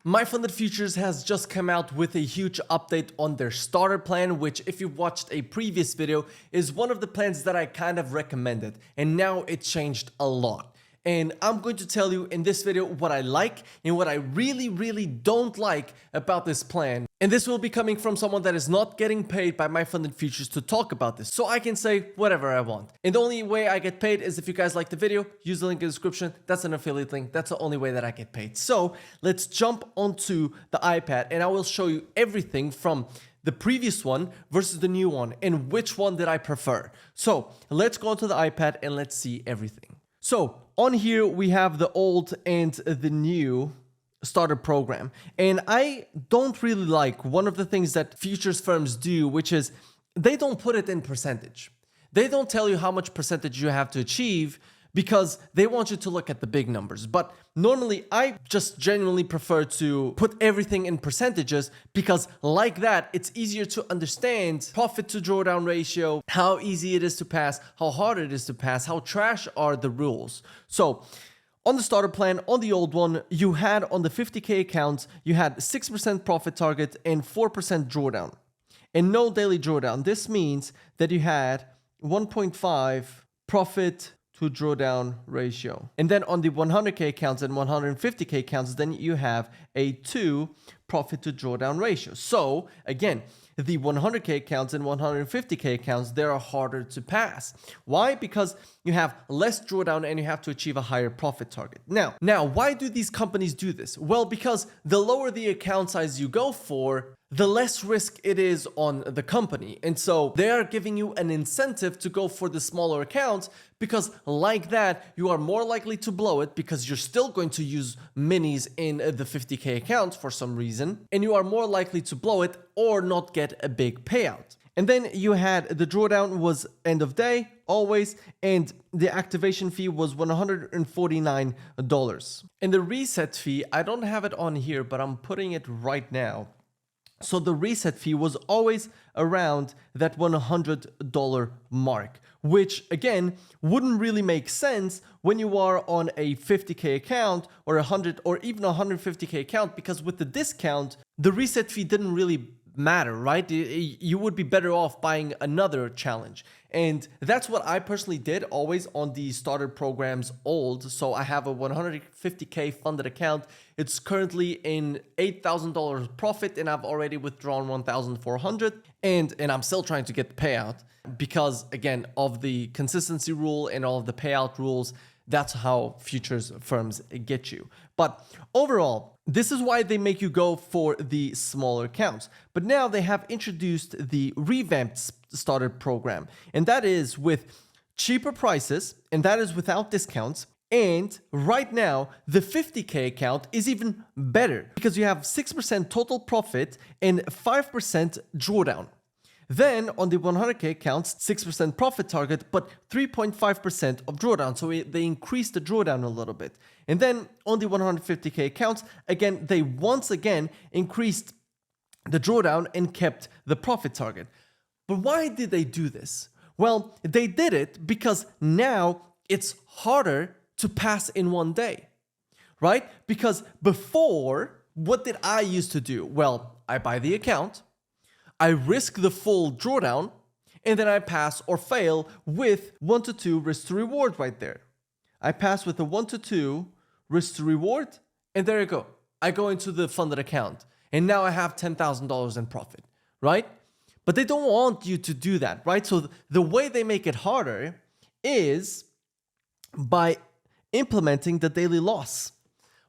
My Funded Futures has just come out with a huge update on their starter plan, which if you watched a previous video is one of the plans that I kind of recommended, and now it changed a lot. And I'm going to tell you in this video what I like and what I really don't like about this plan. And this will be coming from someone that is not getting paid by My Funded Futures to talk about this, so I can say whatever I want. And the only way I get paid is if you guys like the video, use the link in the description. That's an affiliate link. That's the only way that I get paid. So let's jump onto the iPad and I will show you everything from the previous one versus the new one and which one did I prefer. So let's go onto the iPad and let's see everything. So on here we have the old and the new starter program, and I don't really like one of the things that futures firms do, which is they don't put it in percentage. They don't tell you how much percentage you have to achieve because they want you to look at the big numbers. But normally I just genuinely prefer to put everything in percentages because like that, it's easier to understand profit to drawdown ratio, how easy it is to pass, how hard it is to pass, how trash are the rules. So on the starter plan, on the old one, you had on the 50K accounts, you had 6% profit target and 4% drawdown and no daily drawdown. This means that you had 1.5 profit to drawdown ratio. And then on the 100K accounts and 150K accounts, then you have a 2 profit to drawdown ratio. So again, the 100K accounts and 150K accounts, they are harder to pass. Why? Because you have less drawdown and you have to achieve a higher profit target. Now, why do these companies do this? Well, because the lower the account size you go for, the less risk it is on the company. And so they are giving you an incentive to go for the smaller accounts because like that, you are more likely to blow it because you're still going to use minis in the 50K account for some reason, and you are more likely to blow it or not get a big payout. And then you had the drawdown was end of day always, and the activation fee was $149. And the reset fee, I don't have it on here, but I'm putting it right now. So the reset fee was always around that $100 mark, which again wouldn't really make sense when you are on a 50K account or 100 or even 150K account, because with the discount, the reset fee didn't really matter, right? You would be better off buying another challenge. And that's what I personally did always on the starter programs old. So I have a 150K funded account. It's currently in $8,000 profit and I've already withdrawn 1,400 and I'm still trying to get the payout because again of the consistency rule and all of the payout rules. That's how futures firms get you. But overall, this is why they make you go for the smaller accounts. But now they have introduced the revamped starter program, and that is with cheaper prices, and that is without discounts. And right now, the 50K account is even better because you have 6% total profit and 5% drawdown. Then on the 100K accounts, 6% profit target, but 3.5% of drawdown. So they increased the drawdown a little bit. And then on the 150K accounts, again, they once again increased the drawdown and kept the profit target. But why did they do this? Well, they did it because now it's harder to pass in one day, right? Because before, what did I used to do? Well, I buy the account, I risk the full drawdown, and then I pass or fail with 1 to 2 risk to reward right there. I pass with a 1 to 2 risk to reward, and there you go. I go into the funded account, and now I have $10,000 in profit, right? But they don't want you to do that, right? So the way they make it harder is by implementing the daily loss,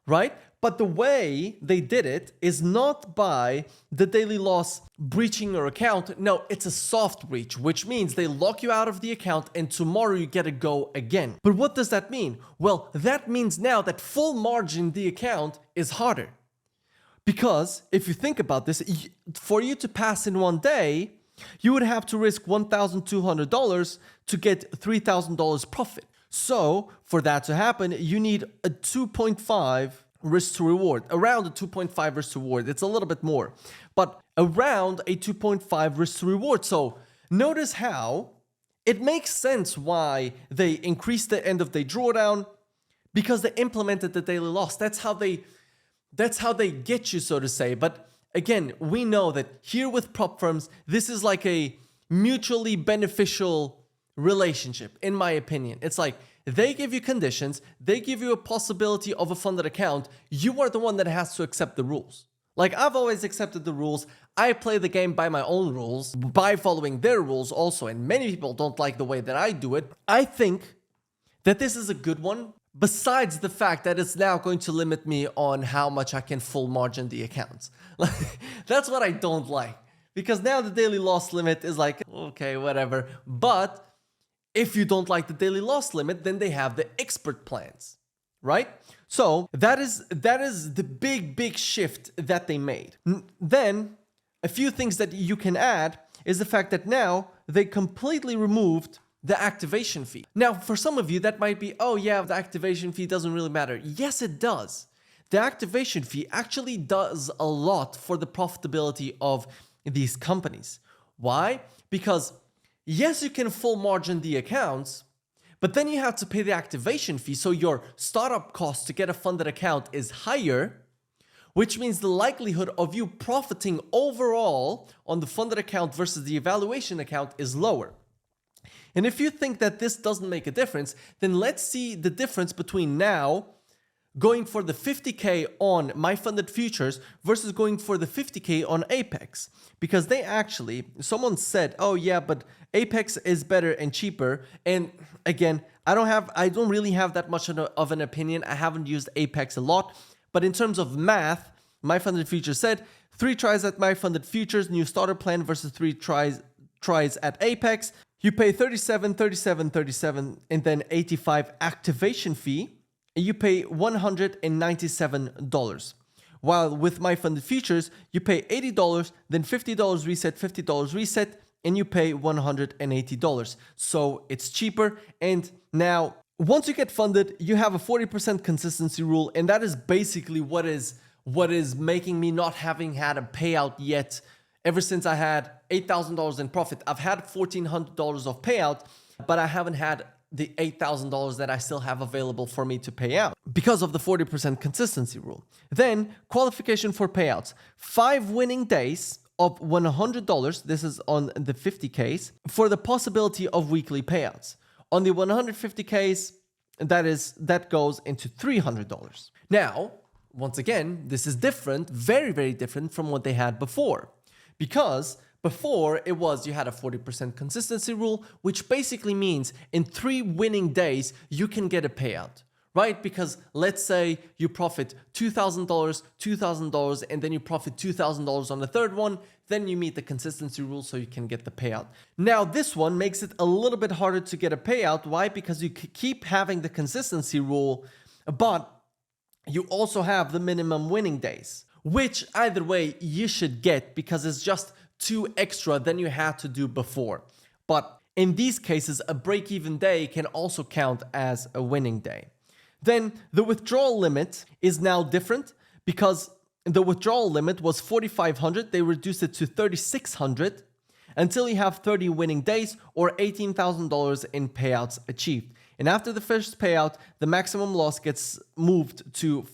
right? But the way they did it is not by the daily loss breaching your account. No, it's a soft breach, which means they lock you out of the account and tomorrow you get to go again. But what does that mean? Well, that means now that full margin the account is harder. Because if you think about this, for you to pass in one day, you would have to risk $1,200 to get $3,000 profit. So for that to happen, you need a 2.5 risk to reward, around a 2.5 risk to reward. It's a little bit more, but around a 2.5 risk to reward. So notice how it makes sense why they increased the end of day drawdown, because they implemented the daily loss. That's how they That's how they get you, so to say. But again, we know that here with prop firms, this is like a mutually beneficial relationship, in my opinion. It's like they give you conditions, they give you a possibility of a funded account. You are the one that has to accept the rules. Like, I've always accepted the rules. I play the game by my own rules, by following their rules also, and many people don't like the way that I do it. I think that this is a good one, besides the fact that it's now going to limit me on how much I can full margin the accounts. That's what I don't like, because now the daily loss limit is like, okay, whatever. But if you don't like the daily loss limit, then they have the expert plans, right? So that is the big shift that they made. Then a few things that you can add is the fact that now they completely removed the activation fee. Now, for some of you, that might be, oh yeah, the activation fee doesn't really matter. Yes, it does. The activation fee actually does a lot for the profitability of these companies. Why? Because yes, you can full margin the accounts, but then you have to pay the activation fee. So your startup cost to get a funded account is higher, which means the likelihood of you profiting overall on the funded account versus the evaluation account is lower. And if you think that this doesn't make a difference, then let's see the difference between now going for the 50K on My Funded Futures versus going for the 50K on Apex. Because they actually, someone said, oh yeah, but Apex is better and cheaper. And again, I don't really have that much of an opinion. I haven't used Apex a lot. But in terms of math, My Funded Futures said 3 tries at My Funded Futures, new starter plan versus 3 tries at Apex. You pay 37, 37, 37, and then 85 activation fee. And you pay $197. While with My Funded Futures, you pay $80, then $50 reset, $50 reset, and you pay $180. So it's cheaper. And now, once you get funded, you have a 40% consistency rule, and that is basically what is making me not having had a payout yet. Ever since I had $8,000 in profit, I've had $1,400 of payout, but I haven't had the $8,000 that I still have available for me to pay out because of the 40% consistency rule. Then qualification for payouts, 5 winning days of $100. This is on the 50Ks for the possibility of weekly payouts. On the 150Ks, that goes into $300. Now, once again, this is different, very, very different from what they had before. Because before it was you had a 40% consistency rule, which basically means in 3 winning days, you can get a payout, right? Because let's say you profit $2,000, $2,000, and then you profit $2,000 on the third one, then you meet the consistency rule so you can get the payout. Now, this one makes it a little bit harder to get a payout. Why? Because you keep having the consistency rule, but you also have the minimum winning days, which either way you should get because it's just 2 extra than you had to do before. But in these cases, a break-even day can also count as a winning day. Then the withdrawal limit is now different because the withdrawal limit was $4,500. They reduced it to $3,600 until you have 30 winning days or $18,000 in payouts achieved. And after the first payout, the maximum loss gets moved to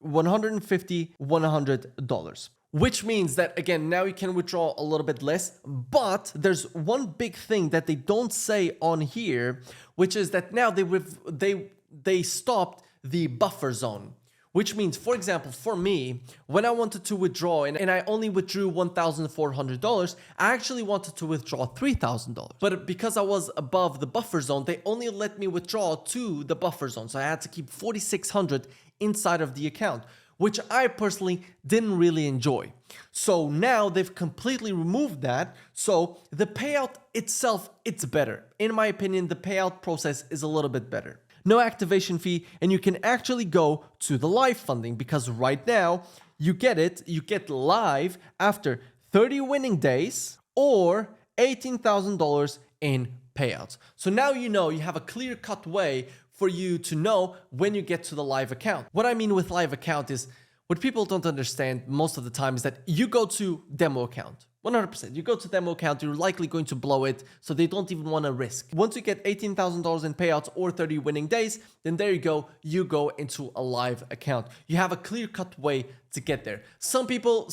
$150, $100. Which means that, again, now you can withdraw a little bit less, but there's one big thing that they don't say on here, which is that now they stopped the buffer zone. Which means, for example, for me, when I wanted to withdraw and I only withdrew $1,400, I actually wanted to withdraw $3,000. But because I was above the buffer zone, they only let me withdraw to the buffer zone. So I had to keep $4,600 inside of the account, which I personally didn't really enjoy. So now they've completely removed that. So the payout itself, it's better. In my opinion, the payout process is a little bit better. No activation fee, and you can actually go to the live funding because right now you get live after 30 winning days or $18,000 in payouts. So now you have a clear-cut way for you to know when you get to the live account. What I mean with live account is What people don't understand most of the time is that you go to demo account. 100%. You go to demo account, you're likely going to blow it, so they don't even want to risk. Once you get $18,000 in payouts or 30 winning days, then there you go into a live account. You have a clear-cut way to get there. Some people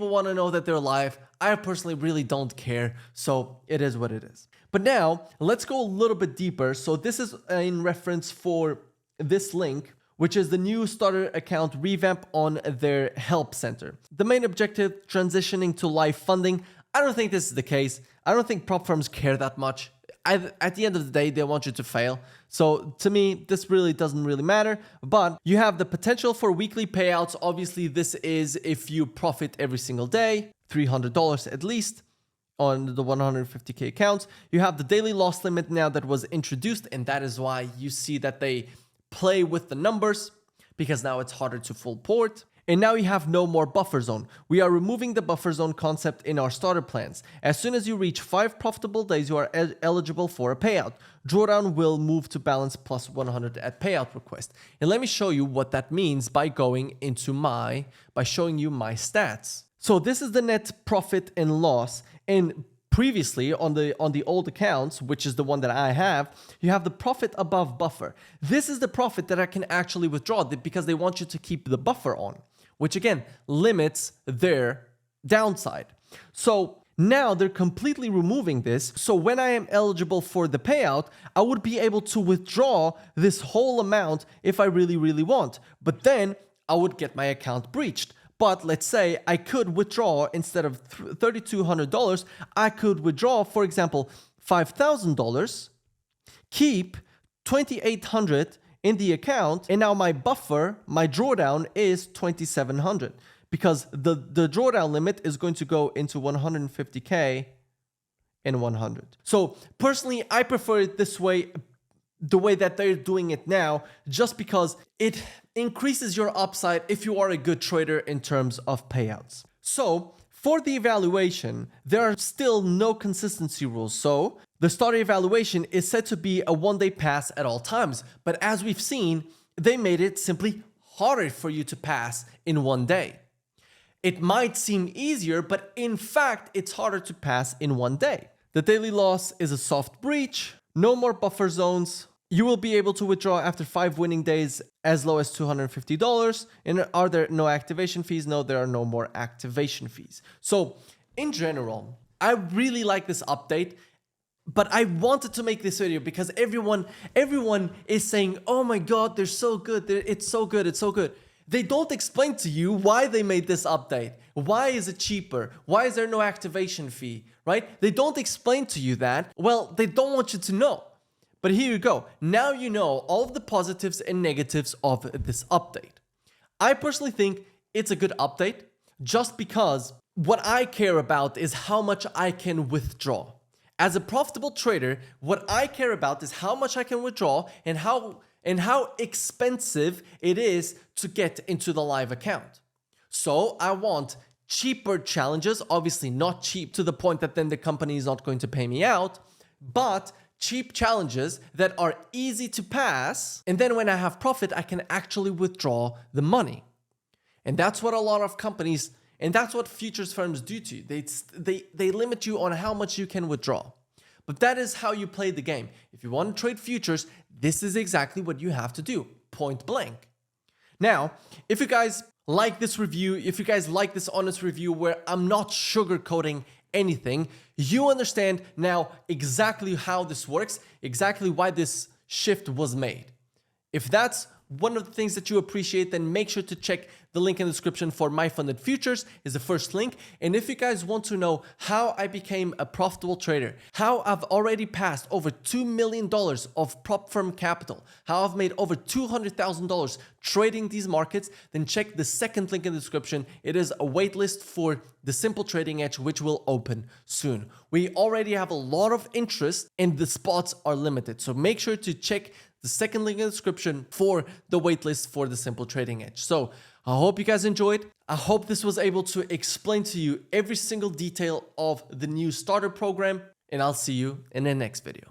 want to know that they're live. I personally really don't care, so it is what it is. But now, let's go a little bit deeper. So this is in reference for this link, which is the new starter account revamp on their help center. The main objective, transitioning to live funding. I don't think this is the case. I don't think prop firms care that much. At the end of the day, they want you to fail. So to me, this really doesn't really matter. But you have the potential for weekly payouts. Obviously, this is if you profit every single day, $300 at least on the 150K accounts. You have the daily loss limit now that was introduced, and that is why you see that they play with the numbers, because now it's harder to full port. And now you have no more buffer zone. We are removing the buffer zone concept in our starter plans. As soon as you reach 5 profitable days, you are eligible for a payout. Drawdown will move to balance plus 100 at payout request. And let me show you what that means by showing you my stats. So this is the net profit and loss. And previously on the old accounts, which is the one that I have, you have the profit above buffer. This is the profit that I can actually withdraw because they want you to keep the buffer on, which again limits their downside. So now they're completely removing this. So when I am eligible for the payout, I would be able to withdraw this whole amount if I really, really want. But then I would get my account breached. But let's say I could withdraw instead of $3,200, I could withdraw, for example, $5,000, keep $2,800 in the account, and now my buffer, my drawdown is $2,700 because the drawdown limit is going to go into 150K and 100. So personally, I prefer it this way, the way that they're doing it now, just because it increases your upside if you are a good trader in terms of payouts. So for the evaluation, there are still no consistency rules. So the starter evaluation is said to be a one-day pass at all times. But as we've seen, they made it simply harder for you to pass in one day. It might seem easier, but in fact, it's harder to pass in one day. The daily loss is a soft breach, no more buffer zones. You will be able to withdraw after 5 winning days as low as $250. And are there no activation fees? No, there are no more activation fees. So in general, I really like this update, but I wanted to make this video because everyone is saying, oh my God, they're so good. It's so good. It's so good. They don't explain to you why they made this update. Why is it cheaper? Why is there no activation fee, right? They don't explain to you that. Well, they don't want you to know. But here you go. Now you know all of the positives and negatives of this update. I personally think it's a good update just because what I care about is how much I can withdraw. As a profitable trader, what I care about is how much I can withdraw and how expensive it is to get into the live account. So I want cheaper challenges, obviously not cheap to the point that then the company is not going to pay me out, but cheap challenges that are easy to pass, and then when I have profit, I can actually withdraw the money. And that's what a lot of companies, and that's what futures firms do to you. They limit you on how much you can withdraw. But that is how you play the game. If you want to trade futures, this is exactly what you have to do, point blank. Now, if you guys like this review, if you guys like this honest review where I'm not sugarcoating anything, you understand now exactly how this works, exactly why this shift was made. If that's one of the things that you appreciate, then make sure to check the link in the description for My Funded Futures is the first link. And if you guys want to know how I became a profitable trader, how I've already passed over $2 million of prop firm capital, how I've made over $200,000 trading these markets, then check the second link in the description. It is a waitlist for the Simple Trading Edge, which will open soon. We already have a lot of interest and the spots are limited. So make sure to check the second link in the description for the waitlist for the Simple Trading Edge. So I hope you guys enjoyed. I hope this was able to explain to you every single detail of the new starter program, and I'll see you in the next video.